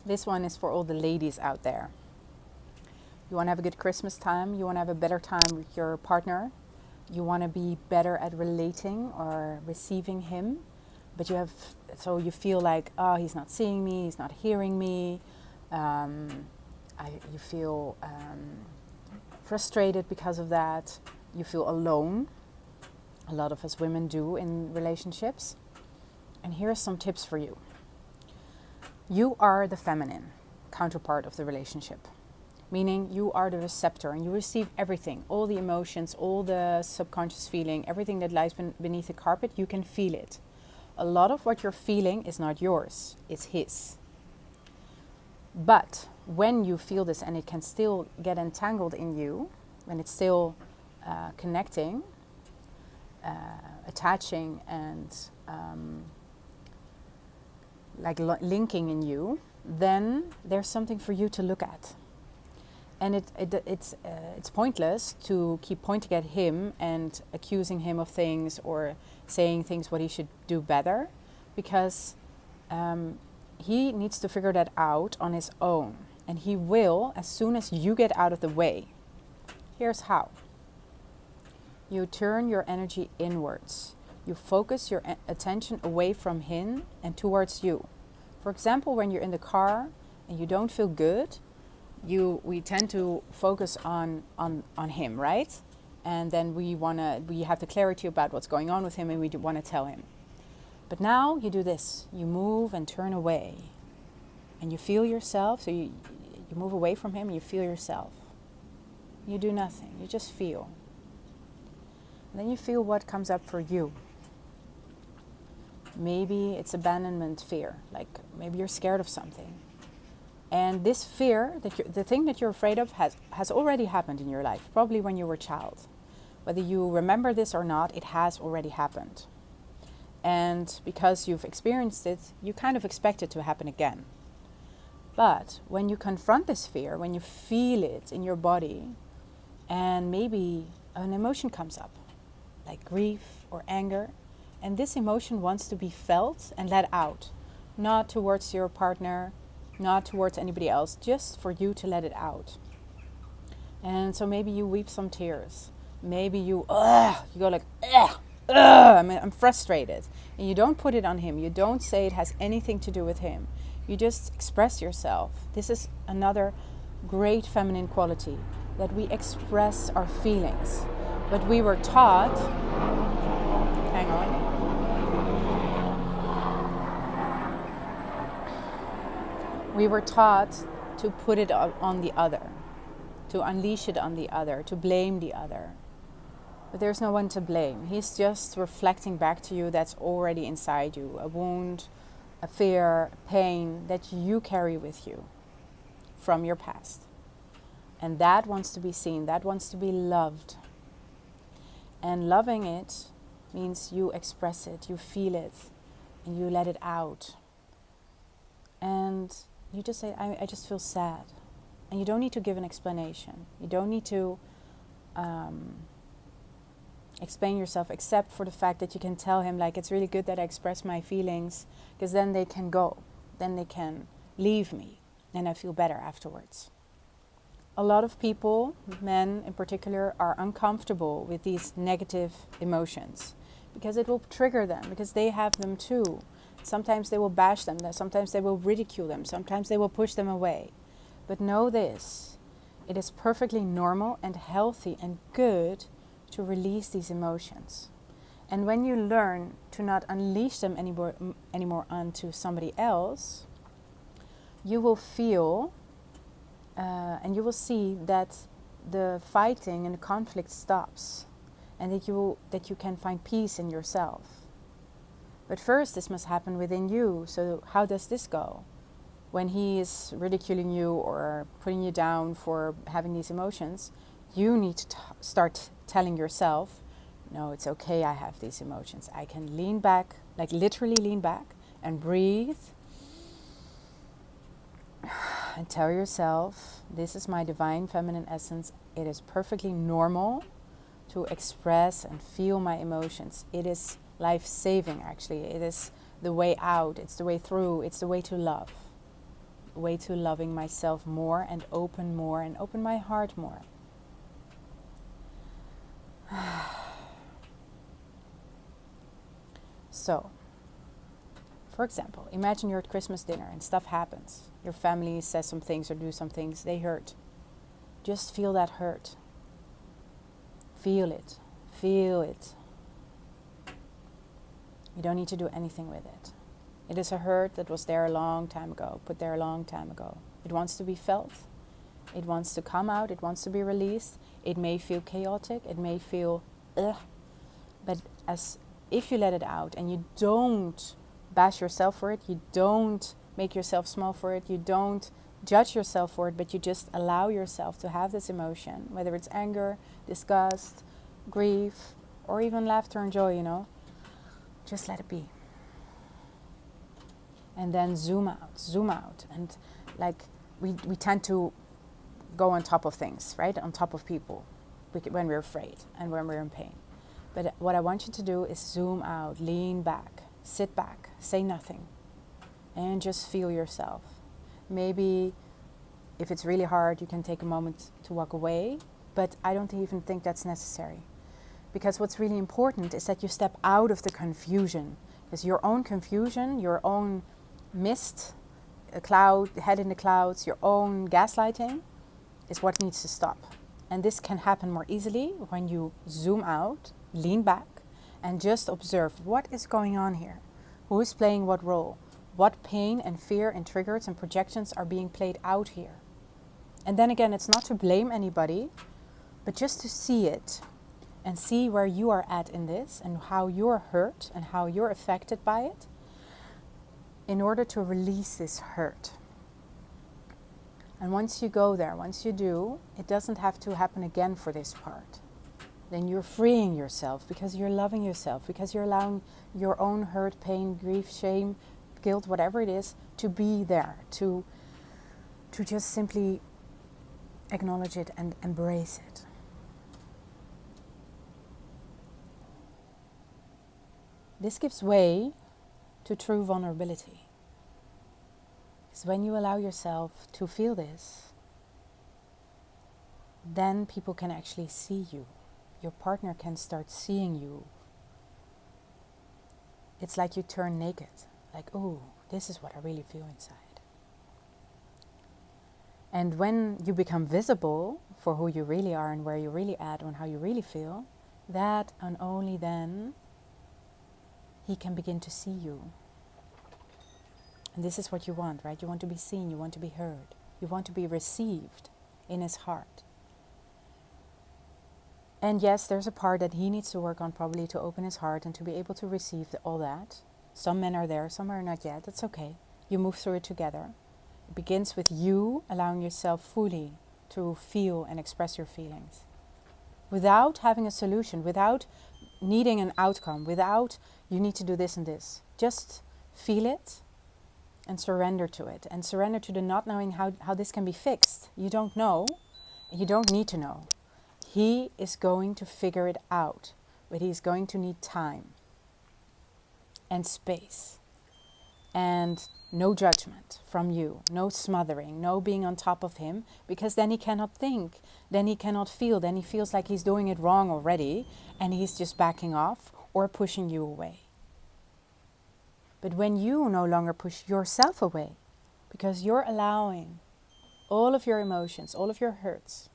This one is for all the ladies out there. You want to have a good Christmas time. You want to have a better time with your partner. You want to be better at relating or receiving him. But you feel like, oh, he's not seeing me, he's not hearing me. You feel frustrated because of that. You feel alone. A lot of us women do in relationships. And here are some tips for you. You are the feminine counterpart of the relationship, meaning you are the receptor and you receive everything, all the emotions, all the subconscious feeling, everything that lies beneath the carpet, you can feel it. A lot of what you're feeling is not yours, it's his. But when you feel this and it can still get entangled in you, when it's still connecting, attaching and linking in you, then there's something for you to look at. And it's pointless to keep pointing at him and accusing him of things or saying things what he should do better, because he needs to figure that out on his own. And he will as soon as you get out of the way. Here's how. You turn your energy inwards. You focus your attention away from him and towards you. For example, when you're in the car and you don't feel good, we tend to focus on him, right? And then we have the clarity about what's going on with him and we want to tell him. But now you do this. You move and turn away. And you feel yourself. So you move away from him and you feel yourself. You do nothing. You just feel. And then you feel what comes up for you. Maybe it's abandonment fear. Like maybe you're scared of something. And this fear, the thing that you're afraid of has already happened in your life, probably when you were a child. Whether you remember this or not, it has already happened. And because you've experienced it, you kind of expect it to happen again. But when you confront this fear, when you feel it in your body, and maybe an emotion comes up, like grief or anger, and this emotion wants to be felt and let out, not towards your partner, not towards anybody else, just for you to let it out. And so maybe you weep some tears. Maybe you go like, I'm frustrated. And you don't put it on him. You don't say it has anything to do with him. You just express yourself. This is another great feminine quality, that we express our feelings. But we were taught, hang on. We were taught to put it on the other, to unleash it on the other, to blame the other. But there's no one to blame. He's just reflecting back to you that's already inside you, a wound, a fear, pain that you carry with you from your past. And that wants to be seen, that wants to be loved. And loving it means you express it, you feel it, and you let it out. And you just say, I just feel sad. And you don't need to give an explanation. You don't need to explain yourself, except for the fact that you can tell him, like, it's really good that I express my feelings, because then they can go. Then they can leave me. And I feel better afterwards. A lot of people, men in particular, are uncomfortable with these negative emotions because it will trigger them, because they have them too. Sometimes they will bash them, sometimes they will ridicule them, sometimes they will push them away. But know this, it is perfectly normal and healthy and good to release these emotions. And when you learn to not unleash them anymore onto somebody else, you will feel and you will see that the fighting and the conflict stops, and that you can find peace in yourself. But first, this must happen within you. So how does this go? When he is ridiculing you or putting you down for having these emotions, you need to start telling yourself, no, it's okay, I have these emotions. I can lean back, like literally lean back and breathe. And tell yourself, this is my divine feminine essence. It is perfectly normal to express and feel my emotions. It is life-saving, actually. It is the way out. It's the way through. It's the way to love. way to loving myself more and open my heart more. So, for example, imagine you're at Christmas dinner and stuff happens. Your family says some things or do some things, they hurt. Just feel that hurt. Feel it. Feel it. You don't need to do anything with it. It is a hurt that was there a long time ago, put there a long time ago. It wants to be felt. It wants to come out. It wants to be released. It may feel chaotic. It may feel ugh. But as if you let it out and you don't bash yourself for it, you don't make yourself small for it, you don't judge yourself for it, but you just allow yourself to have this emotion, whether it's anger, disgust, grief, or even laughter and joy, just let it be. And then zoom out. And like we tend to go on top of things, right? On top of people when we're afraid and when we're in pain. But what I want you to do is zoom out, lean back, sit back, say nothing, and just feel yourself. Maybe if it's really hard, you can take a moment to walk away, but I don't even think that's necessary. Because what's really important is that you step out of the confusion. Because your own confusion, your own mist, a cloud, head in the clouds, your own gaslighting is what needs to stop. And this can happen more easily when you zoom out, lean back, and just observe what is going on here. Who is playing what role? What pain and fear and triggers and projections are being played out here? And then again, it's not to blame anybody, but just to see it and see where you are at in this and how you're hurt and how you're affected by it in order to release this hurt. And once you go there, once you do, it doesn't have to happen again for this part. Then you're freeing yourself because you're loving yourself, because you're allowing your own hurt, pain, grief, shame, guilt, whatever it is, to be there, to just simply acknowledge it and embrace it. This gives way to true vulnerability. Because when you allow yourself to feel this, then people can actually see you. Your partner can start seeing you. It's like you turn naked. Like, oh, this is what I really feel inside. And when you become visible for who you really are and where you're really at and how you really feel, that and only then he can begin to see you. And this is what you want, right? You want to be seen, you want to be heard, you want to be received in his heart. And yes, there's a part that he needs to work on probably to open his heart and to be able to receive all that. Some men are there, some are not yet. That's okay. You move through it together. It begins with you allowing yourself fully to feel and express your feelings. Without having a solution, without needing an outcome, without you need to do this and this. Just feel it and surrender to it. And surrender to the not knowing how this can be fixed. You don't know. You don't need to know. He is going to figure it out, but he's going to need time and space and no judgment from you, no smothering, no being on top of him, because then he cannot think, then he cannot feel, then he feels like he's doing it wrong already and he's just backing off or pushing you away. But when you no longer push yourself away, because you're allowing all of your emotions, all of your hurts,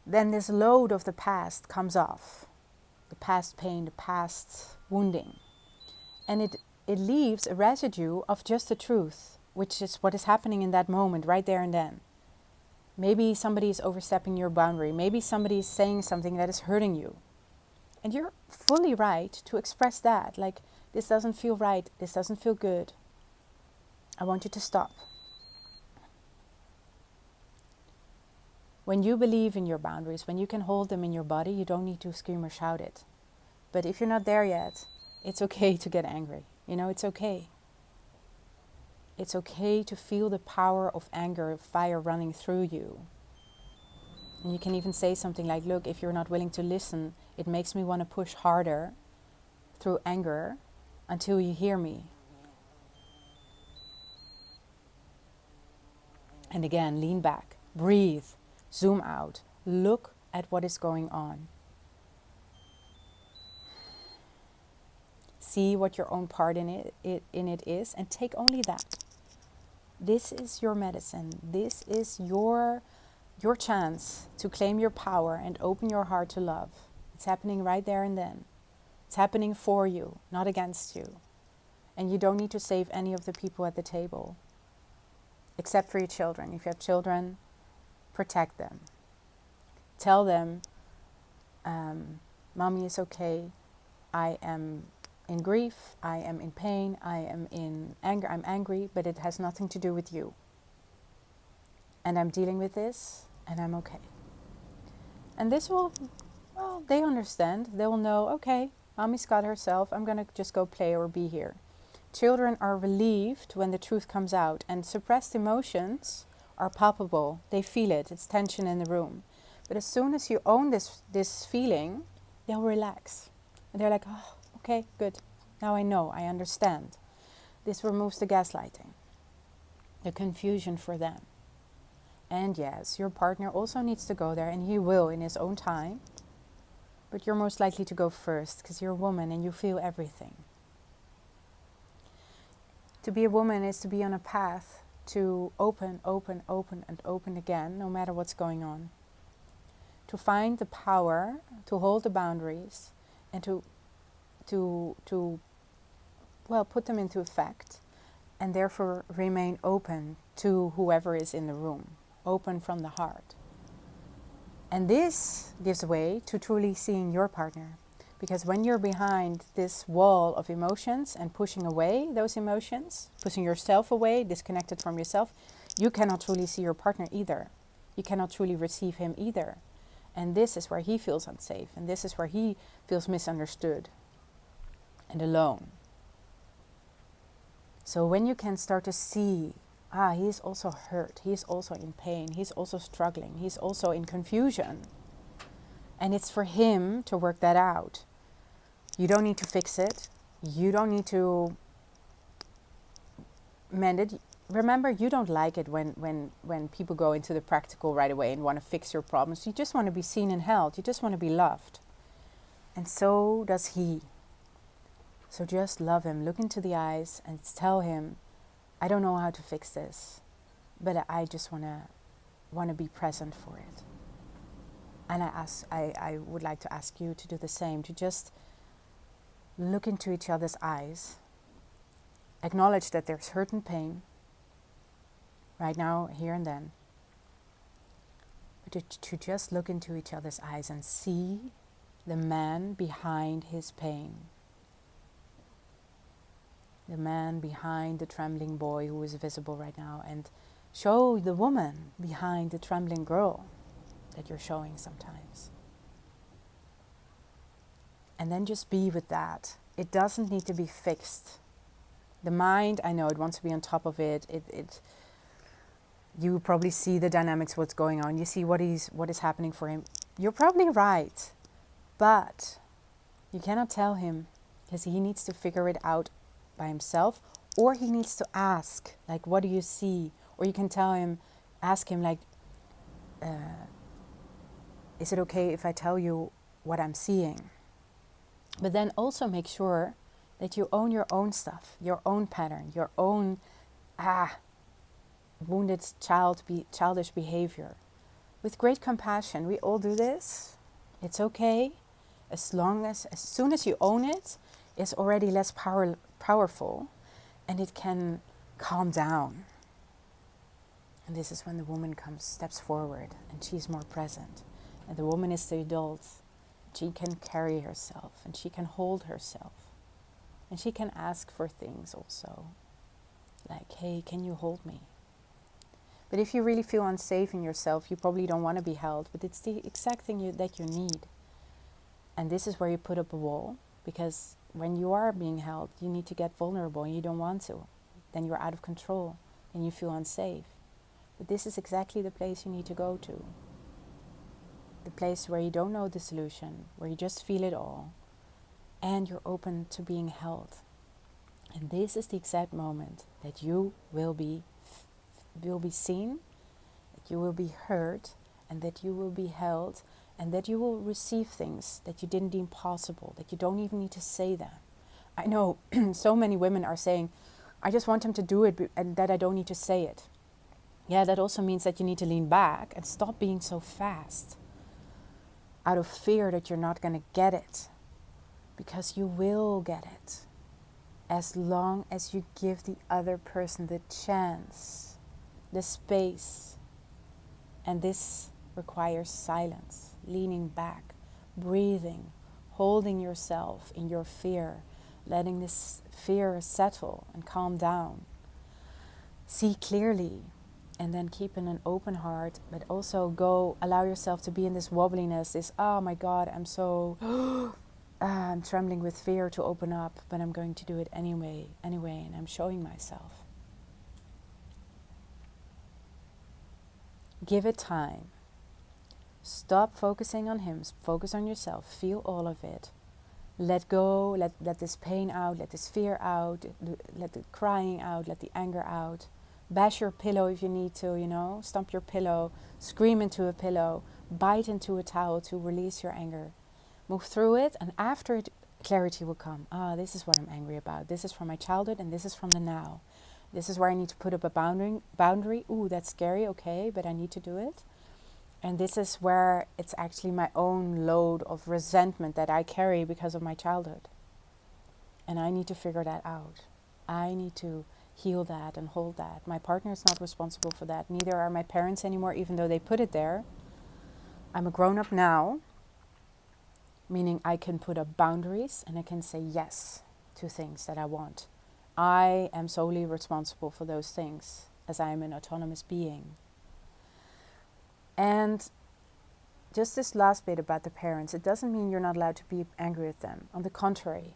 then this load of the past comes off. The past pain, the past wounding. And it leaves a residue of just the truth, which is what is happening in that moment, right there and then. Maybe somebody is overstepping your boundary. Maybe somebody is saying something that is hurting you. And you're fully right to express that. Like, this doesn't feel right. This doesn't feel good. I want you to stop. When you believe in your boundaries, when you can hold them in your body, you don't need to scream or shout it. But if you're not there yet, it's okay to get angry. It's okay. It's okay to feel the power of anger, of fire running through you. And you can even say something like, look, if you're not willing to listen, it makes me want to push harder through anger until you hear me. And again, lean back, breathe, zoom out, look at what is going on. See what your own part in it is, and take only that. This is your medicine. This is your chance to claim your power and open your heart to love. It's happening right there and then. It's happening for you, not against you. And you don't need to save any of the people at the table, except for your children. If you have children, protect them. Tell them, Mommy is okay. I am in grief. I am in pain. I am in anger. I'm angry, but it has nothing to do with you. And I'm dealing with this, and I'm okay. And this will, well, they understand. They will know, okay, Mommy's got herself. I'm going to just go play or be here. Children are relieved when the truth comes out, and suppressed emotions are palpable. They feel it. It's tension in the room. But as soon as you own this feeling, they'll relax. And they're like, oh, okay, good. Now I know, I understand. This removes the gaslighting, the confusion for them. And yes, your partner also needs to go there, and he will in his own time. But you're most likely to go first because you're a woman and you feel everything. To be a woman is to be on a path to open, open, open, and open again, no matter what's going on. To find the power, to hold the boundaries, and to put them into effect, and therefore remain open to whoever is in the room, open from the heart. And this gives way to truly seeing your partner. Because when you're behind this wall of emotions and pushing away those emotions, pushing yourself away, disconnected from yourself, you cannot truly see your partner either. You cannot truly receive him either. And this is where he feels unsafe. And this is where he feels misunderstood and alone. So when you can start to see, he is also hurt, he is also in pain, he's also struggling, he's also in confusion. And it's for him to work that out. You don't need to fix it. You don't need to mend it. Remember, you don't like it when people go into the practical right away and want to fix your problems. You just want to be seen and held. You just want to be loved. And so does he. So just love him. Look into the eyes and tell him, I don't know how to fix this, but I just want to be present for it. And I would like to ask you to do the same, to just look into each other's eyes, acknowledge that there's hurt and pain right now, here and then, but to just look into each other's eyes and see the man behind his pain, the man behind the trembling boy who is visible right now, and show the woman behind the trembling girl that you're showing sometimes. And then just be with that. It doesn't need to be fixed. The mind, I know it wants to be on top of it. You probably see the dynamics, what's going on. You see what is happening for him. You're probably right. But you cannot tell him, because he needs to figure it out by himself, or he needs to ask, like, what do you see? Or you can ask him, like, is it okay if I tell you what I'm seeing? But then also make sure that you own your own stuff, your own pattern, your own wounded childish behavior. With great compassion, we all do this. It's okay. As soon as you own it, it's already less powerful, and it can calm down. And this is when the woman steps forward, and she's more present. And the woman is the adult. She can carry herself, and she can hold herself. And she can ask for things also. Like, hey, can you hold me? But if you really feel unsafe in yourself, you probably don't want to be held. But it's the exact thing that you need. And this is where you put up a wall. Because when you are being held, you need to get vulnerable, and you don't want to. Then you're out of control, and you feel unsafe. But this is exactly the place you need to go to. The place where you don't know the solution, where you just feel it all, and you're open to being held. And this is the exact moment that you will be seen you will be heard, and that you will be held, and that you will receive things that you didn't deem possible, that you don't even need to say them. I know so many women are saying, I just want him to do it and that I don't need to say it. Yeah, that also means that you need to lean back and stop being so fast out of fear that you're not going to get it, because you will get it as long as you give the other person the chance, the space. And this requires silence, leaning back, breathing, holding yourself in your fear, letting this fear settle and calm down. See clearly, and then keeping an open heart, but also allow yourself to be in this wobbliness, this, oh my God, I'm so, I'm trembling with fear to open up, but I'm going to do it anyway, and I'm showing myself. Give it time. Stop focusing on him, focus on yourself, feel all of it. Let go, let this pain out, let this fear out, let the crying out, let the anger out. Bash your pillow if you need to, stomp your pillow, scream into a pillow, bite into a towel to release your anger. Move through it, and after it, clarity will come. This is what I'm angry about. This is from my childhood, and this is from the now. This is where I need to put up a boundary. Ooh, that's scary, okay, but I need to do it. And this is where it's actually my own load of resentment that I carry because of my childhood. And I need to figure that out. I need to heal that and hold that. My partner is not responsible for that. Neither are my parents anymore, even though they put it there. I'm a grown-up now, meaning I can put up boundaries and I can say yes to things that I want. I am solely responsible for those things, as I am an autonomous being. And just this last bit about the parents, it doesn't mean you're not allowed to be angry with them. On the contrary,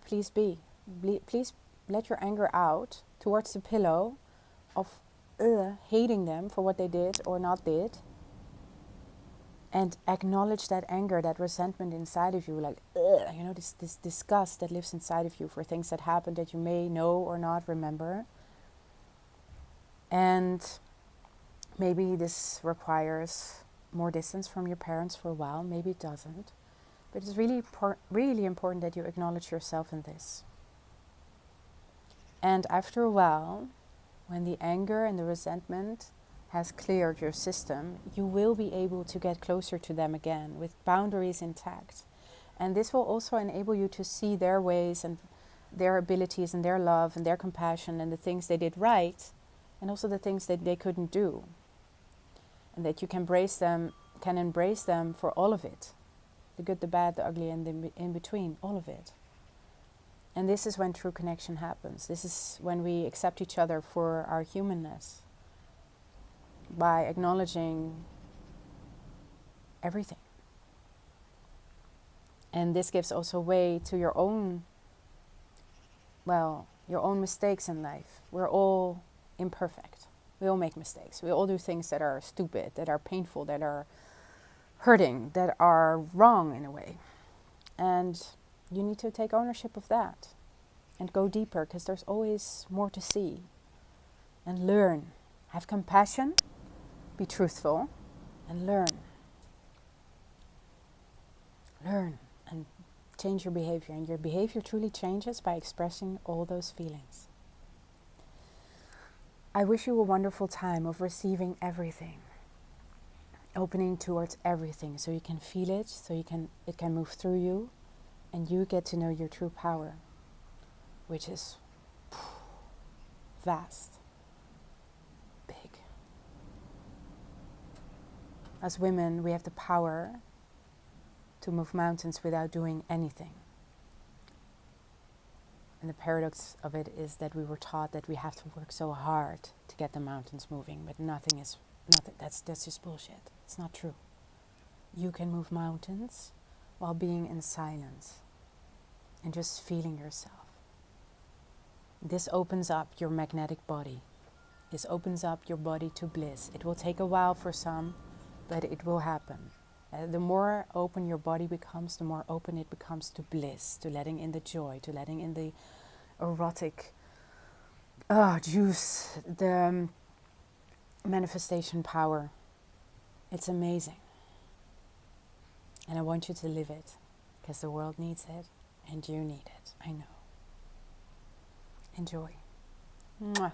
please be. Please let your anger out towards the pillow of hating them for what they did or not did. And acknowledge that anger, that resentment inside of you, like, this disgust that lives inside of you for things that happened that you may know or not remember. And maybe this requires more distance from your parents for a while. Maybe it doesn't. But it's really important that you acknowledge yourself in this. And after a while, when the anger and the resentment has cleared your system, you will be able to get closer to them again with boundaries intact. And this will also enable you to see their ways and their abilities and their love and their compassion and the things they did right, and also the things that they couldn't do. And that you can embrace them for all of it. The good, the bad, the ugly, and the in between, all of it. And this is when true connection happens. This is when we accept each other for our humanness. By acknowledging everything. And this gives also way to your own mistakes in life. We're all imperfect. We all make mistakes. We all do things that are stupid, that are painful, that are hurting, that are wrong in a way. And you need to take ownership of that and go deeper, because there's always more to see. And learn. Have compassion. Be truthful and learn. Learn and change your behavior. And your behavior truly changes by expressing all those feelings. I wish you a wonderful time of receiving everything. Opening towards everything so you can feel it, so it can move through you, and you get to know your true power, which is vast, big. As women, we have the power to move mountains without doing anything. And the paradox of it is that we were taught that we have to work so hard to get the mountains moving, but that's just bullshit. It's not true. You can move mountains while being in silence and just feeling yourself. This opens up your magnetic body. This opens up your body to bliss. It will take a while for some, but it will happen. The more open your body becomes, the more open it becomes to bliss, to letting in the joy, to letting in the erotic juice, the manifestation power. It's amazing. And I want you to live it, because the world needs it and you need it. I know. Enjoy. Mwah.